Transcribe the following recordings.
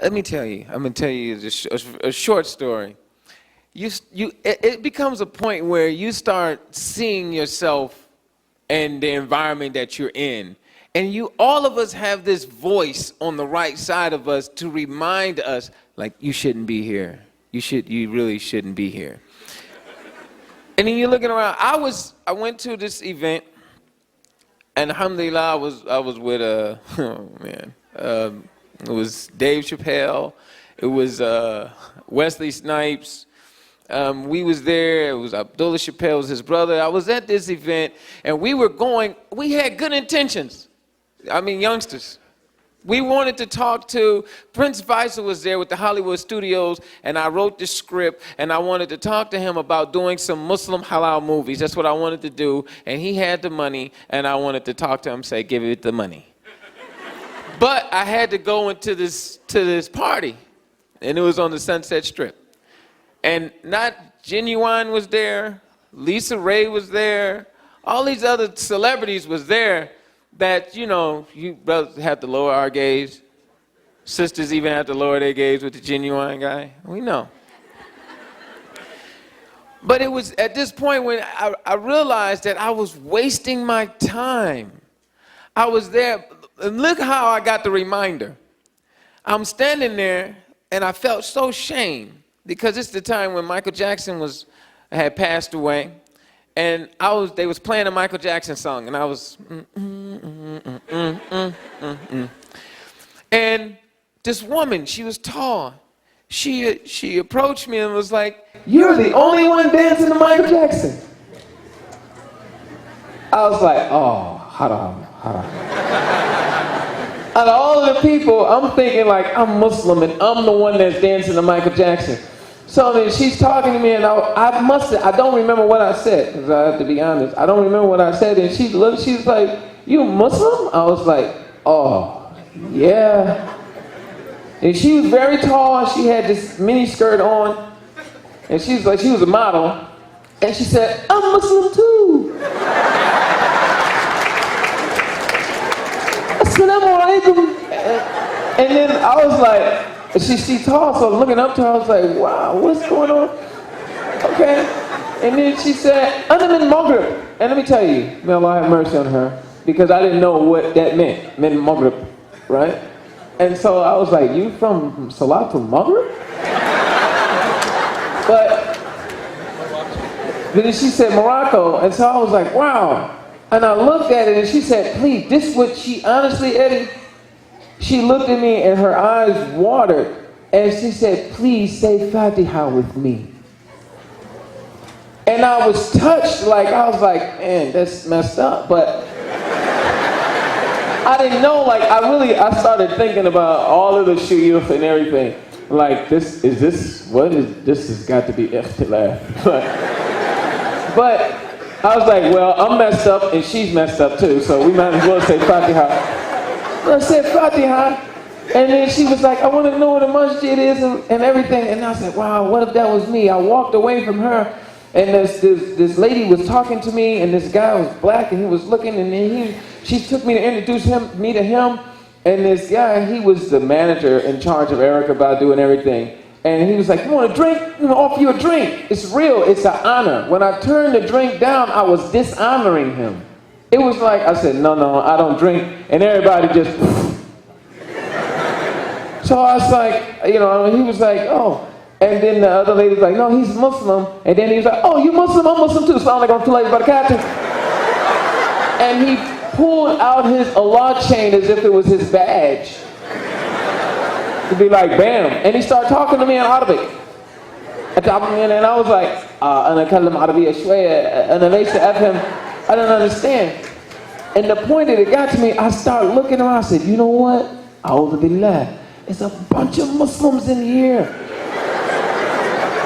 Let me tell you. I'm gonna tell you a short story. It becomes a point where you start seeing yourself and the environment that you're in. And all of us have this voice on the right side of us to remind us, like, you shouldn't be here. You really shouldn't be here. And then you're looking around. I went to this event, and alhamdulillah, I was with oh man, it was Dave Chappelle, it was Wesley Snipes. We was there. It was Abdullah Chappelle, was his brother. I was at this event, and we had good intentions. I mean, youngsters. We wanted to talk to, Prince Faisal was there with the Hollywood Studios, and I wrote the script, and I wanted to talk to him about doing some Muslim halal movies. That's what I wanted to do, and he had the money, and I wanted to talk to him, say, give it the money. But I had to go into this party, and it was on the Sunset Strip. And not Genuine was there, Lisa Ray was there, all these other celebrities was there that, you brothers have to lower our gaze. Sisters even have to lower their gaze with the Genuine guy. We know. But it was at this point when I realized that I was wasting my time. I was there, and look how I got the reminder. I'm standing there, and I felt so ashamed. Because it's the time when Michael Jackson had passed away, and they was playing a Michael Jackson song, and I was, And this woman, she was tall. She approached me and was like, "You're the only one dancing to Michael Jackson." I was like, "Oh, haram." Out of all of the people, I'm thinking like I'm Muslim and I'm the one that's dancing to Michael Jackson. So then she's talking to me, and I don't remember what I said, because I have to be honest. I don't remember what I said, and she's like, "You Muslim?" I was like, "Oh, yeah." And she was very tall, she had this mini skirt on, and she was a model, and she said, "I'm Muslim too." Assalamu alaikum. And then I was like, she's tall, so I'm looking up to her, I was like, wow, what's going on? Okay. And then she said, "Ana min Maghrib." And let me tell you, may Allah have mercy on her, because I didn't know what that meant, min Maghrib, right? And so I was like, "You from Salatul Maghrib?" But then she said Morocco, and so I was like, wow. And I looked at it, and she said, "Please," this what she, honestly, Eddie, she looked at me and her eyes watered, and she said, "Please say Fatiha with me." And I was touched, I was like, man, that's messed up, but I didn't know, I started thinking about all of the shuyukh and everything. Like, this has got to be ikhtilaf. But I was like, well, I'm messed up and she's messed up too, so we might as well say Fatiha. I said Fatiha, and then she was like, "I want to know where the masjid is and everything." And I said, wow, what if that was me? I walked away from her, and this lady was talking to me, and this guy was black, and he was looking, and then she took me to introduce me to him, and this guy, he was the manager in charge of Erykah Badu and everything. And he was like, "You want a drink? I'm gonna offer you a drink. It's real, it's an honor." When I turned the drink down, I was dishonoring him. It was like, I said, no, I don't drink, and everybody just, so I was like, he was like, "Oh," and then the other lady was like, "No, he's Muslim," and then he was like, "Oh, you Muslim? I'm Muslim too, so I'm like, I'm too late about the captain." And he pulled out his Allah chain as if it was his badge. To be like, bam, and he started talking to me in Arabic. And I was like, "أنا أتكلم عربية شوية، أنا ليس أفهم." I didn't understand. And the point that it got to me, I started looking around, I said, "You know what? A'udhu billah. It's a bunch of Muslims in here.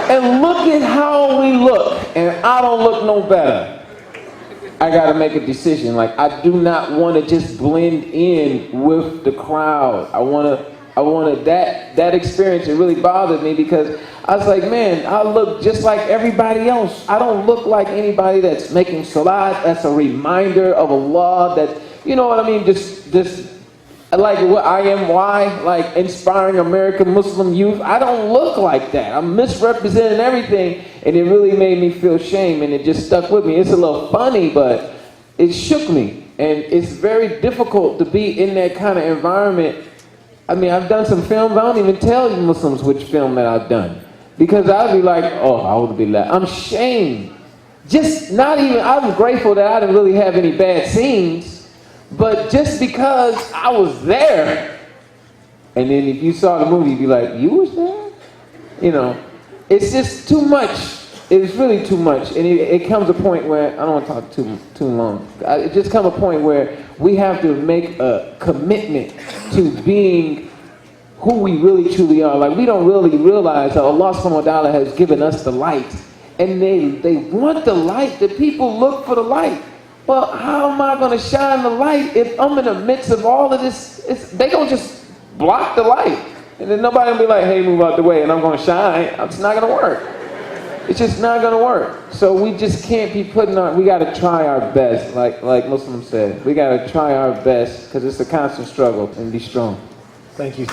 And look at how we look, and I don't look no better." I gotta make a decision. I do not want to just blend in with the crowd. I wanted that experience. It really bothered me, because I was like, man, I look just like everybody else. I don't look like anybody that's making salat. That's a reminder of Allah, that, you know what I mean? Just like what I am, why, like inspiring American Muslim youth. I don't look like that. I'm misrepresenting everything, and it really made me feel shame, and it just stuck with me. It's a little funny, but it shook me, and it's very difficult to be in that kind of environment. I mean, I've done some films. I don't even tell Muslims which film that I've done, because I'd be like, oh, I would be like, I'm ashamed. Just not even, I'm grateful that I didn't really have any bad scenes. But just because I was there, and then if you saw the movie, you'd be like, you was there? You know, it's just too much. It's really too much. And it comes a point where, I don't want to talk too long. It just comes a point where we have to make a commitment to being who we really truly are. Like, we don't really realize that Allah subhanahu wa ta'ala has given us the light. And they want the light. The people look for the light. Well, how am I going to shine the light if I'm in the midst of all of this? They going to just block the light. And then nobody will be like, hey, move out the way, and I'm going to shine. It's not going to work. It's just not going to work. So we just can't be we got to try our best, like Muslims said. We got to try our best, because it's a constant struggle, and be strong. Thank you.